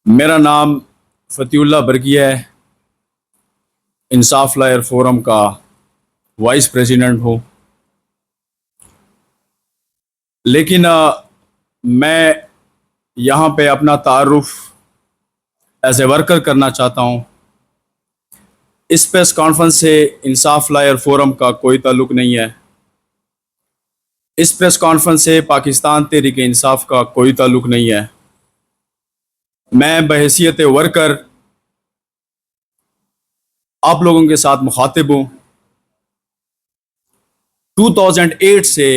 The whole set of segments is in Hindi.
मेरा नाम फ़तीउल्लाह बरकिया है। इंसाफ लॉयर फोरम का वाइस प्रेसिडेंट हूँ। लेकिन मैं यहाँ पे अपना तारुफ एज ए वर्कर करना चाहता हूँ। इस प्रेस कॉन्फ्रेंस से इंसाफ लॉयर फोरम का कोई ताल्लुक़ नहीं है। इस प्रेस कॉन्फ्रेंस से पाकिस्तान तहरीक इंसाफ का कोई ताल्लुक़ नहीं है। मैं बहैसियत वर्कर आप लोगों के साथ मुखातिब हूँ। 2008 से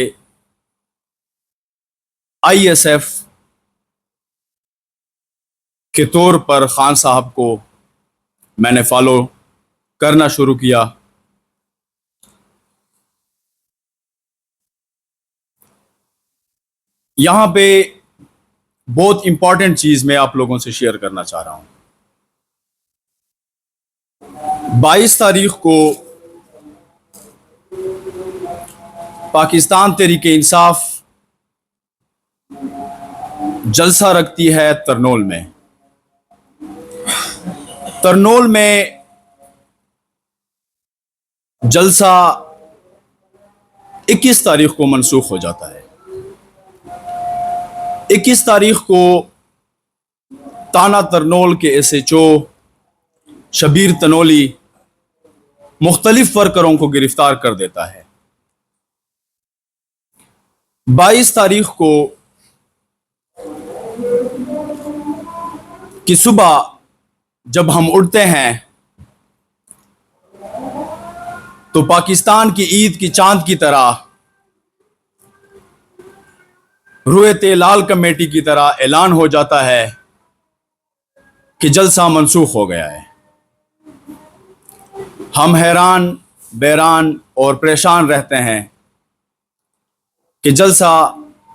ISF के तौर पर खान साहब को मैंने फॉलो करना शुरू किया। यहाँ पे बहुत इंपॉर्टेंट चीज़ मैं आप लोगों से शेयर करना चाह रहा हूँ। 22 तारीख को पाकिस्तान तहरीक इंसाफ जलसा रखती है तरनोल में। तरनोल में जलसा 21 तारीख को मनसूख हो जाता है। 21 तारीख को ताना तरनोल के SHO शबीर तनोली मुख्तलिफ वर्करों को गिरफ्तार कर देता है। 22 तारीख को की सुबह जब हम उठते हैं तो पाकिस्तान की ईद की चांद की तरह, रुएते लाल कमेटी की तरह ऐलान हो जाता है कि जलसा मनसूख हो गया है। हम हैरान, बैरान और परेशान रहते हैं कि जलसा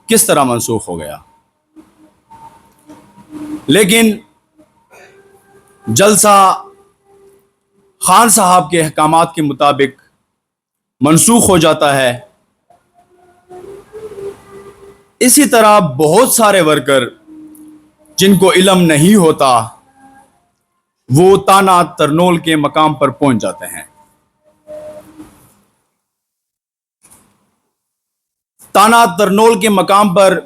किस तरह मनसूख हो गया। लेकिन जलसा खान साहब के अहकामात के मुताबिक मनसूख हो जाता है। इसी तरह बहुत सारे वर्कर जिनको इल्म नहीं होता वो ताना तरनोल के मकाम पर पहुंच जाते हैं। ताना तरनोल के मकाम पर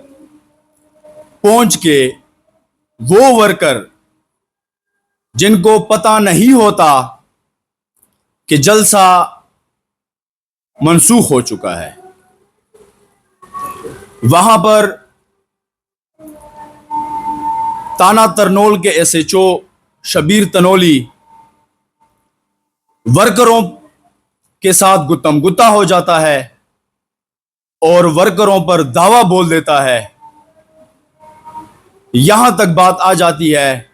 पहुंच के वो वर्कर जिनको पता नहीं होता कि जलसा मनसूख हो चुका है, वहां पर ताना तरनोल के SHO शबीर तनोली वर्करों के साथ गुत्तम गुत्ता हो जाता है और वर्करों पर दावा बोल देता है। यहां तक बात आ जाती है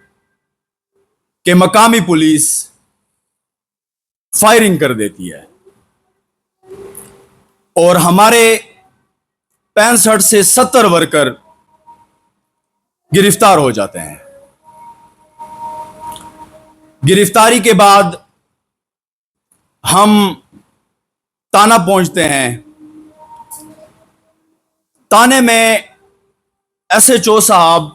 कि मकामी पुलिस फायरिंग कर देती है और हमारे 65 से 70 वर्कर गिरफ्तार हो जाते हैं। गिरफ्तारी के बाद हम ताना पहुंचते हैं। ताने में SHO साहब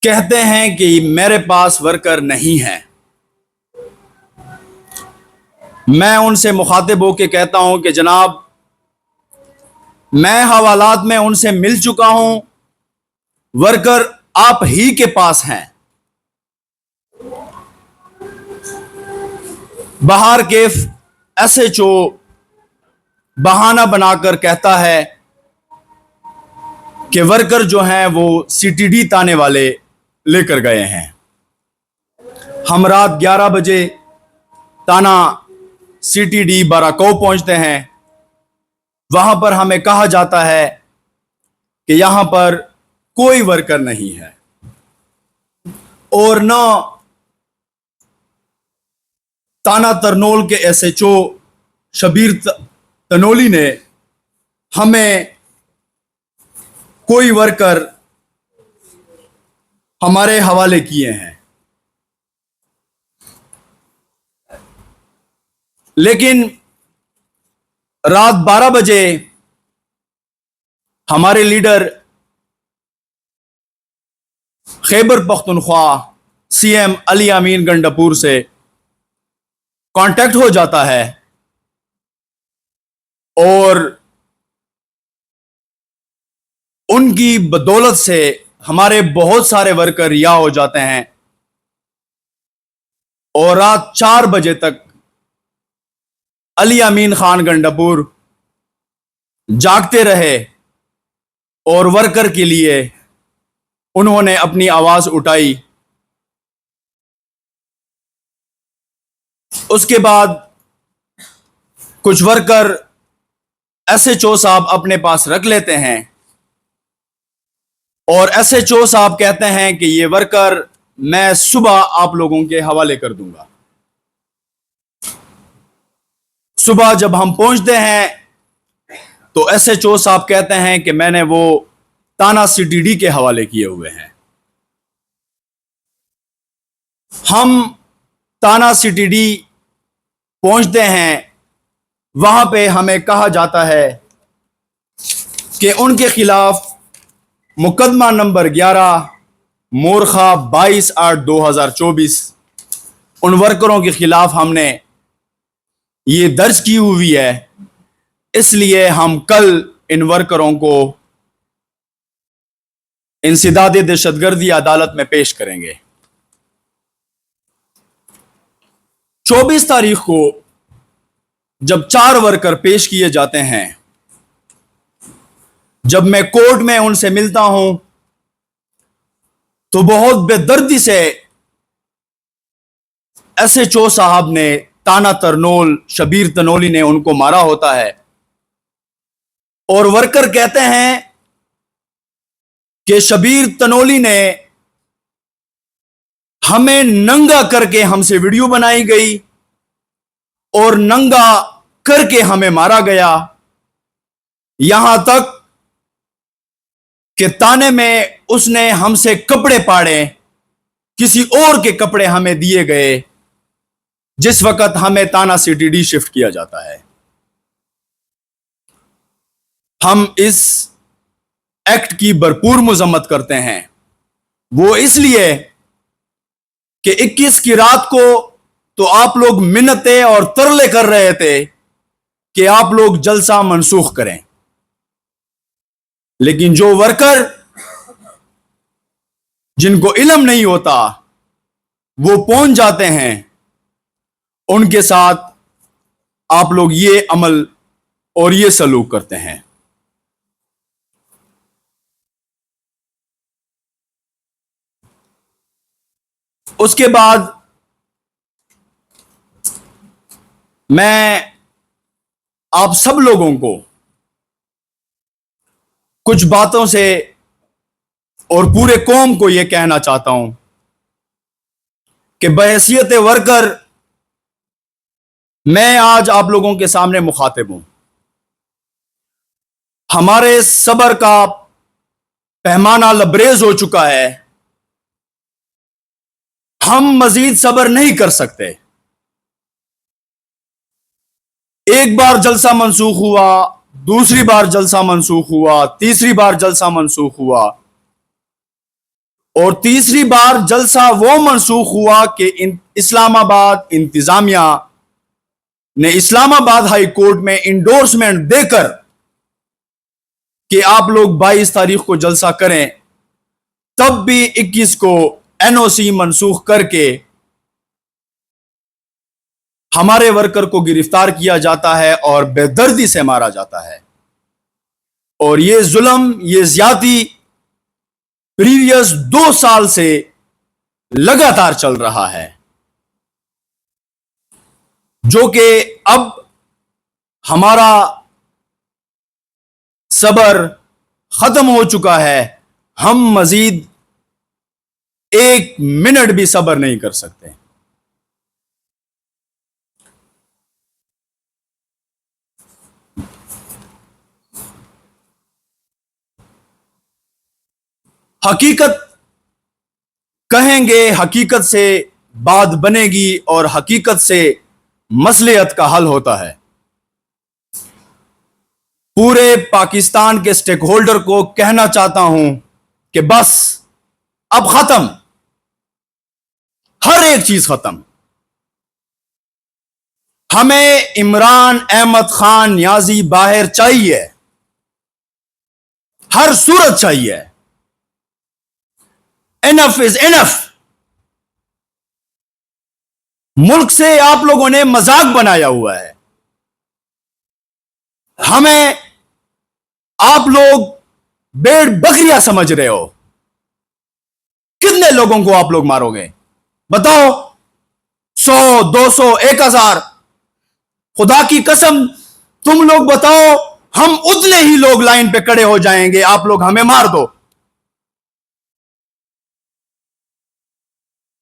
कहते हैं कि मेरे पास वर्कर नहीं है। मैं उनसे मुखातिब होकर कहता हूं कि जनाब, मैं हवालात में उनसे मिल चुका हूं, वर्कर आप ही के पास हैं। बाहर के SHO बहाना बनाकर कहता है कि वर्कर जो हैं वो CTD ताने वाले लेकर गए हैं। हम रात 11 बजे ताना CTD बाराको पहुंचते हैं। वहां पर हमें कहा जाता है कि यहां पर कोई वर्कर नहीं है और न ताना तरनोल के SHO शबीर तनोली ने हमें कोई वर्कर हमारे हवाले किए हैं। लेकिन रात 12 बजे हमारे लीडर खैबर पख्तूनख्वा सीएम अली अमीन गंडापुर से कांटेक्ट हो जाता है और उनकी बदौलत से हमारे बहुत सारे वर्कर रिहा हो जाते हैं और रात 4 बजे तक अली अमीन खान गंडापुर जागते रहे और वर्कर के लिए उन्होंने अपनी आवाज उठाई। उसके बाद कुछ वर्कर एसएचओ साहब अपने पास रख लेते हैं और एसएचओ साहब कहते हैं कि ये वर्कर मैं सुबह आप लोगों के हवाले कर दूंगा। सुबह जब हम पहुंचते हैं तो एसएचओ साहब कहते हैं कि मैंने वो ताना सीटीडी के हवाले किए हुए हैं। हम ताना सीटीडी पहुंचते हैं, वहां पे हमें कहा जाता है कि उनके खिलाफ मुकदमा नंबर 11 मोरखा 22/8/2024 उन वर्करों के खिलाफ हमने ये दर्ज की हुई है। इसलिए हम कल इन वर्करों को इंसदाद दहशतगर्दी अदालत में पेश करेंगे। 24 तारीख को जब 4 वर्कर पेश किए जाते हैं, जब मैं कोर्ट में उनसे मिलता हूं तो बहुत बेदर्दी से एसएचओ साहब ने ताना तरनोल शबीर तनोली ने उनको मारा होता है और वर्कर कहते हैं कि शबीर तनोली ने हमें नंगा करके हमसे वीडियो बनाई गई और नंगा करके हमें मारा गया, यहां तक कि ताने में उसने हमसे कपड़े पाड़े, किसी और के कपड़े हमें दिए गए जिस वक्त हमें ताना सीटीडी शिफ्ट किया जाता है। हम इस एक्ट की भरपूर मजम्मत करते हैं। वो इसलिए कि 21 की रात को तो आप लोग मिन्नतें और तरले कर रहे थे कि आप लोग जलसा मनसूख करें, लेकिन जो वर्कर जिनको इल्म नहीं होता वो पहुंच जाते हैं, उनके साथ आप लोग ये अमल और ये सलूक करते हैं। उसके बाद मैं आप सब लोगों को कुछ बातों से और पूरे कौम को यह कहना चाहता हूं कि बहैसियत वर्कर मैं आज आप लोगों के सामने मुखातिब हूं। हमारे सब्र का पैमाना लबरेज हो चुका है, हम मजीद सब्र नहीं कर सकते। एक बार जलसा मनसूख हुआ, दूसरी बार जलसा मनसूख हुआ, तीसरी बार जलसा मनसूख हुआ और तीसरी बार जलसा वो मनसूख हुआ कि इस्लामाबाद इंतजामिया ने इस्लामाबाद हाई कोर्ट में इंडोर्समेंट देकर कि आप लोग 22 तारीख को जलसा करें, तब भी 21 को एनओसी मनसूख करके हमारे वर्कर को गिरफ्तार किया जाता है और बेदर्दी से मारा जाता है। और ये जुल्म, ये ज्यादती प्रीवियस 2 साल से लगातार चल रहा है, जो कि अब हमारा सब्र खत्म हो चुका है। हम मजीद 1 मिनट भी सब्र नहीं कर सकते। हकीकत कहेंगे, हकीकत से बात बनेगी और हकीकत से मसलियत का हल होता है। पूरे पाकिस्तान के स्टेक होल्डर को कहना चाहता हूं कि बस अब खत्म, हर एक चीज खत्म। हमें इमरान अहमद खान नियाजी बाहर चाहिए, हर सूरत चाहिए। Enough is enough. मुल्क से आप लोगों ने मजाक बनाया हुआ है। हमें आप लोग भेड़ बकरियां समझ रहे हो। कितने लोगों को आप लोग मारोगे बताओ? 100, 200, 1000? खुदा की कसम तुम लोग बताओ, हम उतने ही लोग लाइन पे खड़े हो जाएंगे। आप लोग हमें मार दो,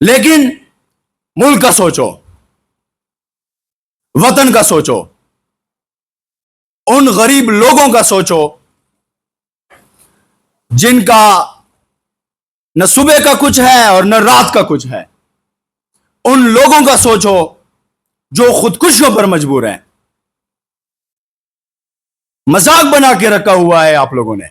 लेकिन मुल्क का सोचो, वतन का सोचो, उन गरीब लोगों का सोचो जिनका न सुबह का कुछ है और न रात का कुछ है। उन लोगों का सोचो जो खुदकुशियों पर मजबूर हैं। मजाक बना के रखा हुआ है आप लोगों ने।